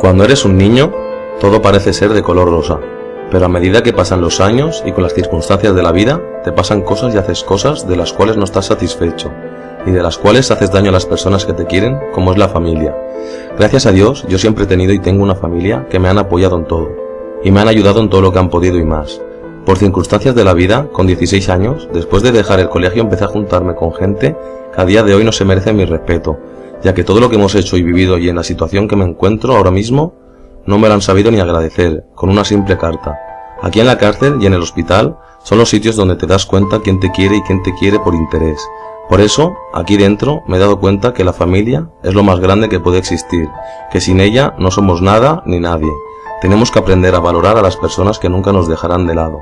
Cuando eres un niño, todo parece ser de color rosa, pero a medida que pasan los años y con las circunstancias de la vida, te pasan cosas y haces cosas de las cuales no estás satisfecho, y de las cuales haces daño a las personas que te quieren, como es la familia. Gracias a Dios, yo siempre he tenido y tengo una familia que me han apoyado en todo, y me han ayudado en todo lo que han podido y más. Por circunstancias de la vida, con 16 años, después de dejar el colegio empecé a juntarme con gente que a día de hoy no se merece mi respeto, ya que todo lo que hemos hecho y vivido y en la situación que me encuentro ahora mismo, no me lo han sabido ni agradecer, con una simple carta. Aquí en la cárcel y en el hospital son los sitios donde te das cuenta quién te quiere y quién te quiere por interés. Por eso, aquí dentro me he dado cuenta que la familia es lo más grande que puede existir, que sin ella no somos nada ni nadie. Tenemos que aprender a valorar a las personas que nunca nos dejarán de lado.